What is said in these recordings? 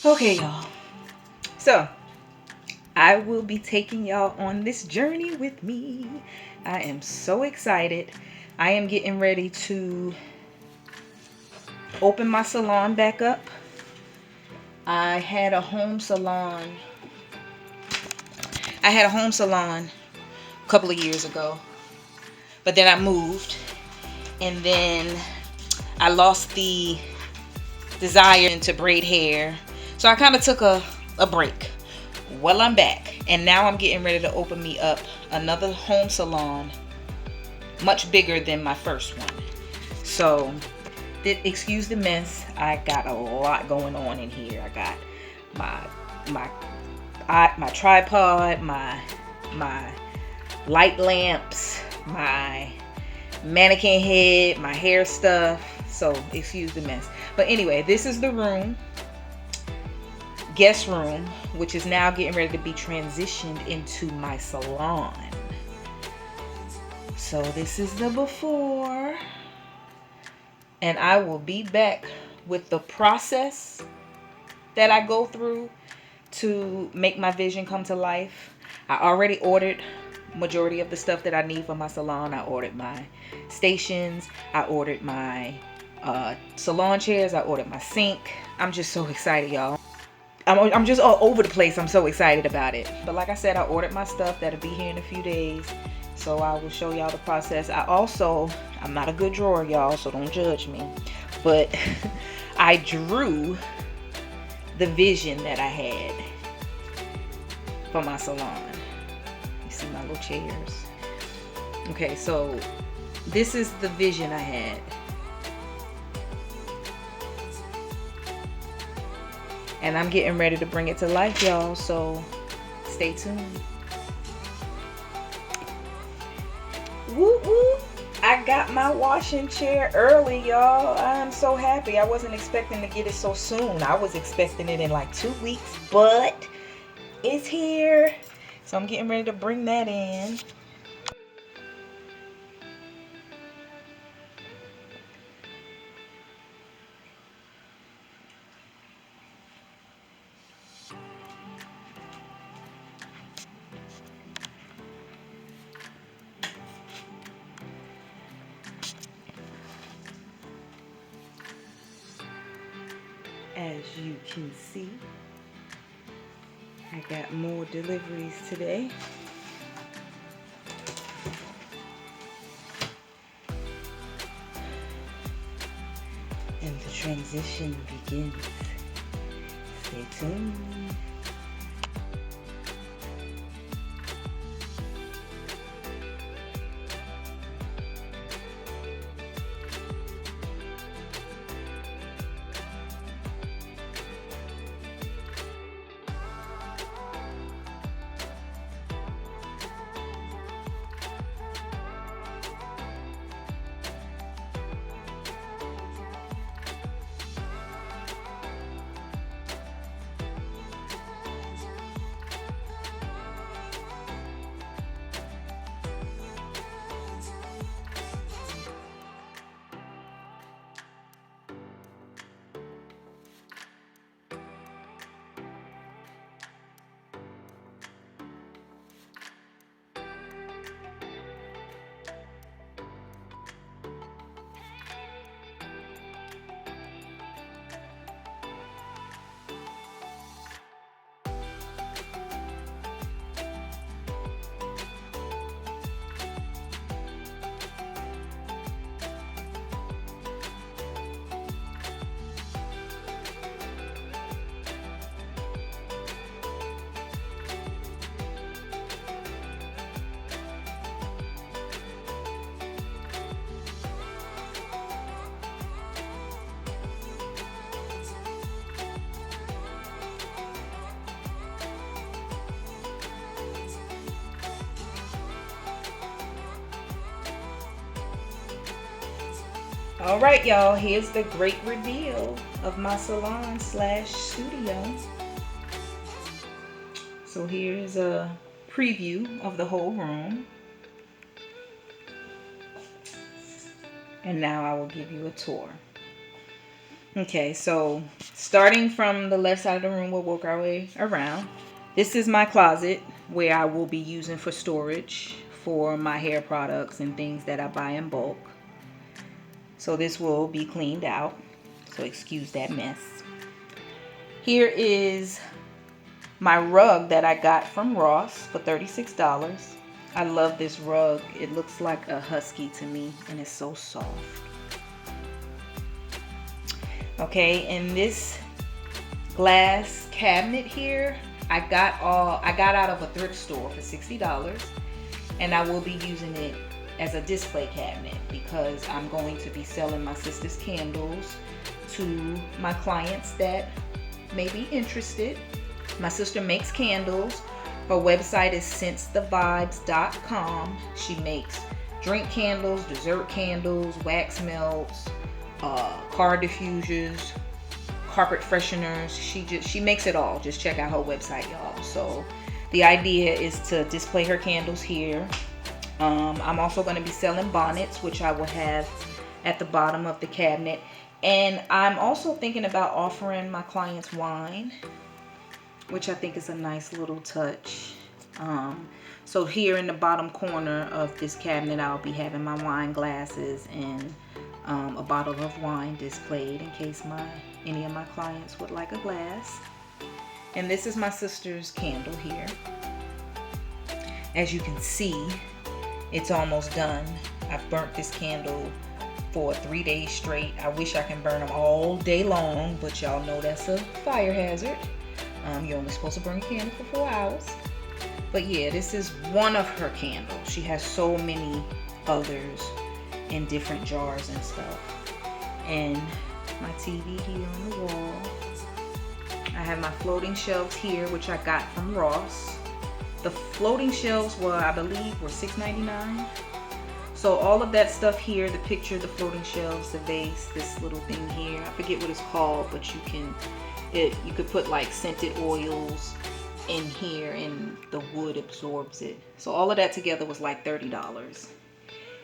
Okay, y'all. So, I will be taking y'all on this journey with me. I am so excited. I am getting ready to open my salon back up. I had a home salon. I had a home salon a couple of years ago. But then I moved. And then I lost the desire to braid hair. So I kind of took a break. Well, I'm back. And now I'm getting ready to open me up another home salon, much bigger than my first one. So, excuse the mess. I got a lot going on in here. I got my tripod, my light lamps, my mannequin head, my hair stuff. So, excuse the mess. But anyway, this is the room. Guest room, which is now getting ready to be transitioned into my salon. So this is the before, and I will be back with the process that I go through to make my vision come to life. I already ordered majority of the stuff that I need for my salon. I ordered my stations, I ordered my salon chairs, I ordered my sink. I'm just so excited, y'all. I'm just all over the place. I'm so excited about it. But like I said, I ordered my stuff. That'll be here in a few days. So I will show y'all the process. I'm not a good drawer, y'all, so don't judge me. But I drew the vision that I had for my salon. You see my little chairs. Okay, so this is the vision I had. And I'm getting ready to bring it to life, y'all, so stay tuned. Woo woo! I got my washing chair early, y'all. I'm so happy. I wasn't expecting to get it so soon. I was expecting it in like 2 weeks, but it's here. So I'm getting ready to bring that in. As you can see, I got more deliveries today. And the transition begins. Stay tuned. All right, y'all, here's the great reveal of my salon slash studio. So here's a preview of the whole room. And now I will give you a tour. Okay, so starting from the left side of the room, we'll work our way around. This is my closet where I will be using for storage for my hair products and things that I buy in bulk. So this will be cleaned out. So excuse that mess. Here is my rug that I got from Ross for $36. I love this rug. It looks like a husky to me and it's so soft. Okay, and this glass cabinet here, I got out of a thrift store for $60, and I will be using it as a display cabinet because I'm going to be selling my sister's candles to my clients that may be interested. My sister makes candles. Her website is sensethevibes.com. She makes drink candles, dessert candles, wax melts, car diffusers, carpet fresheners. She makes it all. Just check out her website, y'all. So the idea is to display her candles here. I'm also going to be selling bonnets, which I will have at the bottom of the cabinet. And I'm also thinking about offering my clients wine, which I think is a nice little touch. So here in the bottom corner of this cabinet, I'll be having my wine glasses and a bottle of wine displayed in case any of my clients would like a glass. And this is my sister's candle here. As you can see, it's almost done. I've burnt this candle for 3 days straight. I wish I can burn them all day long, but y'all know that's a fire hazard. You're only supposed to burn a candle for 4 hours. But yeah, this is one of her candles. She has so many others in different jars and stuff. And my TV here on the wall. I have my floating shelves here, which I got from Ross. The floating shelves were, I believe, were $6.99. So all of that stuff here, the picture, the floating shelves, the vase, this little thing here, I forget what it's called, but you could put like scented oils in here and the wood absorbs it. So all of that together was like $30.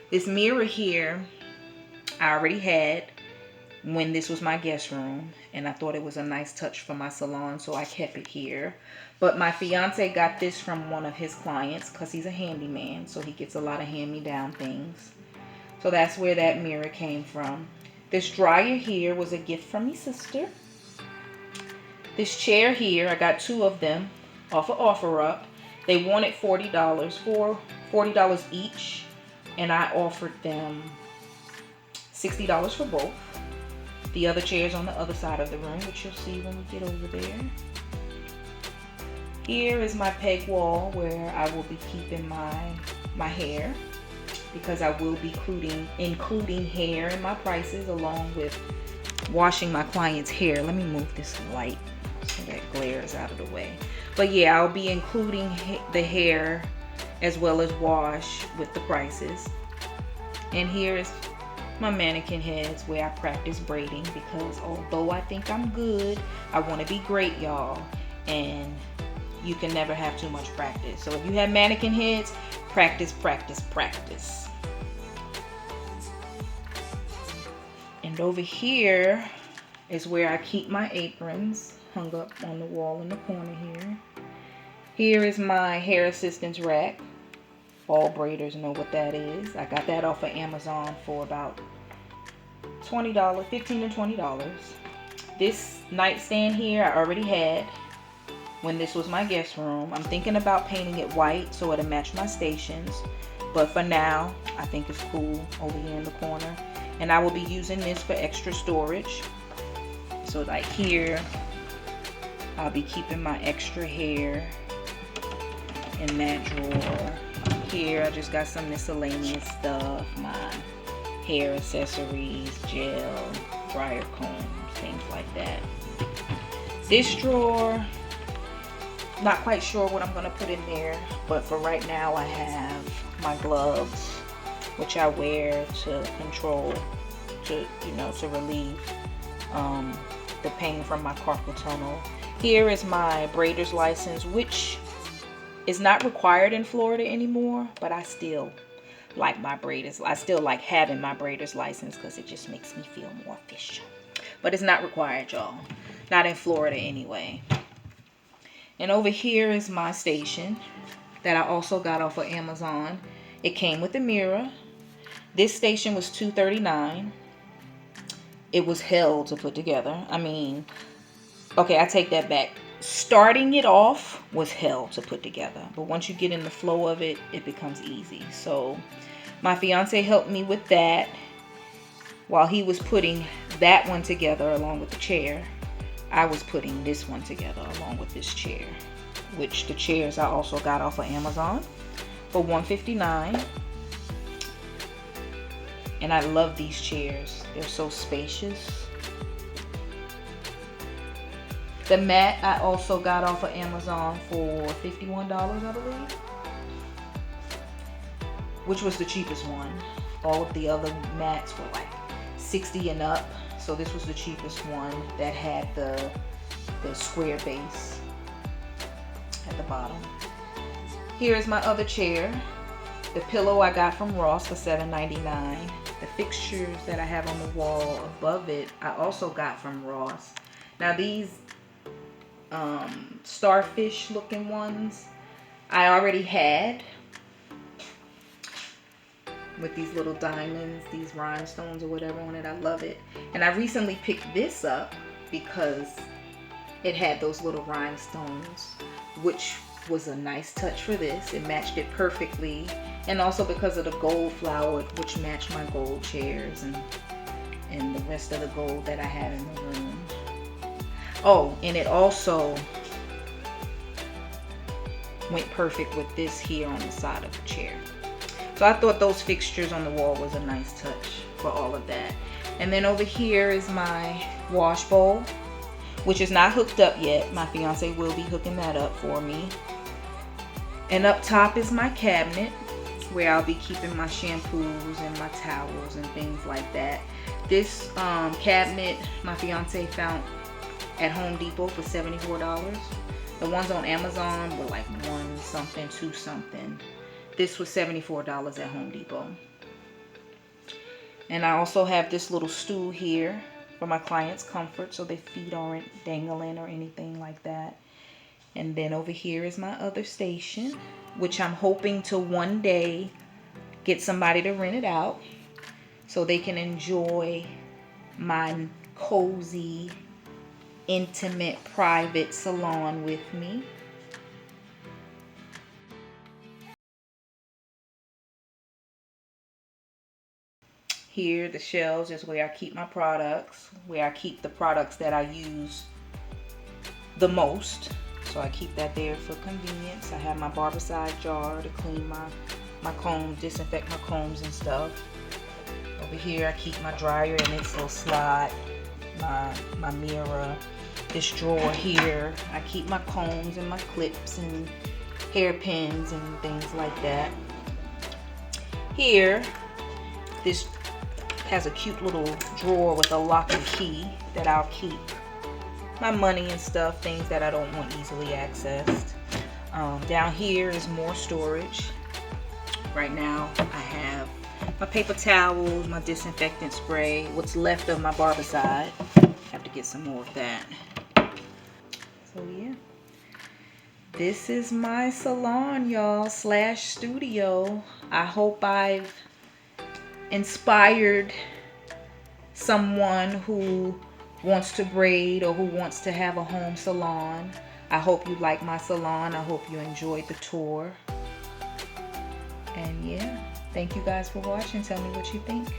This mirror here, I already had when this was my guest room, and I thought it was a nice touch for my salon, so I kept it here. But my fiance got this from one of his clients because he's a handyman, so he gets a lot of hand-me-down things. So that's where that mirror came from. This dryer here was a gift from my sister. This chair here, I got 2 of them off of OfferUp. They wanted $40 for $40 each, and I offered them $60 for both. The other chair's on the other side of the room, which you'll see when we get over there. Here is my peg wall where I will be keeping my hair, because I will be including hair in my prices along with washing my client's hair. Let me move this light so that glares out of the way. But yeah, I'll be including the hair as well as wash with the prices. And here is my mannequin heads where I practice braiding, because although I think I'm good, I want to be great, y'all. And you can never have too much practice. So if you have mannequin heads, practice, practice, practice. And over here is where I keep my aprons hung up on the wall in the corner here. Here is my hair assistance rack. All braiders know what that is. I got that off of Amazon for about $20, $15 to $20. This nightstand here I already had when this was my guest room. I'm thinking about painting it white so it'll match my stations. But for now, I think it's cool over here in the corner. And I will be using this for extra storage. So like here, I'll be keeping my extra hair in that drawer. Here, I just got some miscellaneous stuff. My hair accessories, gel, dryer combs, things like that. This drawer, not quite sure what I'm going to put in there, but for right now I have my gloves, which I wear to control, to relieve the pain from my carpal tunnel. Here is my braider's license, which is not required in Florida anymore, but I still like my braiders. I still like having my braider's license because it just makes me feel more official. but it's not required, y'all. Not in Florida anyway. And over here is my station that I also got off of Amazon. It came with a mirror. This station was $2.39. It was hell to put together. I mean, okay, I take that back. Starting it off was hell to put together, but once you get in the flow of it, it becomes easy. So my fiance helped me with that while he was putting that one together along with the chair. I was putting this one together along with this chair, which the chairs I also got off of Amazon for $159. And I love these chairs. They're so spacious. The mat I also got off of Amazon for $51, I believe, which was the cheapest one. All of the other mats were like $60 and up, so this was the cheapest one that had the square base at the bottom. Here's my other chair. The pillow I got from Ross for $7.99. The fixtures that I have on the wall above it, I also got from Ross. Now these starfish looking ones I already had, with these little diamonds, these rhinestones or whatever on it. I love it. And I recently picked this up because it had those little rhinestones, which was a nice touch for this. It matched it perfectly. And also because of the gold flower, which matched my gold chairs and the rest of the gold that I had in the room. Oh, and it also went perfect with this here on the side of the chair. So I thought those fixtures on the wall was a nice touch for all of that. And then over here is my wash bowl, which is not hooked up yet. My fiance will be hooking that up for me. And up top is my cabinet where I'll be keeping my shampoos and my towels and things like that. This cabinet my fiance found at Home Depot for $74. The ones on Amazon were like $1 something, $2 something. This was $74 at Home Depot. And I also have this little stool here for my clients' comfort, so their feet aren't dangling or anything like that. And then over here is my other station, which I'm hoping to one day get somebody to rent it out so they can enjoy my cozy, intimate, private salon with me. Here, the shelves is where I keep my products, where I keep the products that I use the most. So I keep that there for convenience. I have my barbicide jar to clean my combs, disinfect my combs and stuff. Over here, I keep my dryer in its little slot, my mirror. This drawer here, I keep my combs and my clips and hairpins and things like that. Here, this has a cute little drawer with a lock and key that I'll keep my money and stuff, things that I don't want easily accessed. Down here is more storage. Right now I have my paper towels, my disinfectant spray, what's left of my barbicide. Have to get some more of that. So yeah, this is my salon, y'all, / studio. I hope I've inspired someone who wants to braid or who wants to have a home salon. I hope you like my salon. I hope you enjoyed the tour. And yeah, thank you guys for watching. Tell me what you think.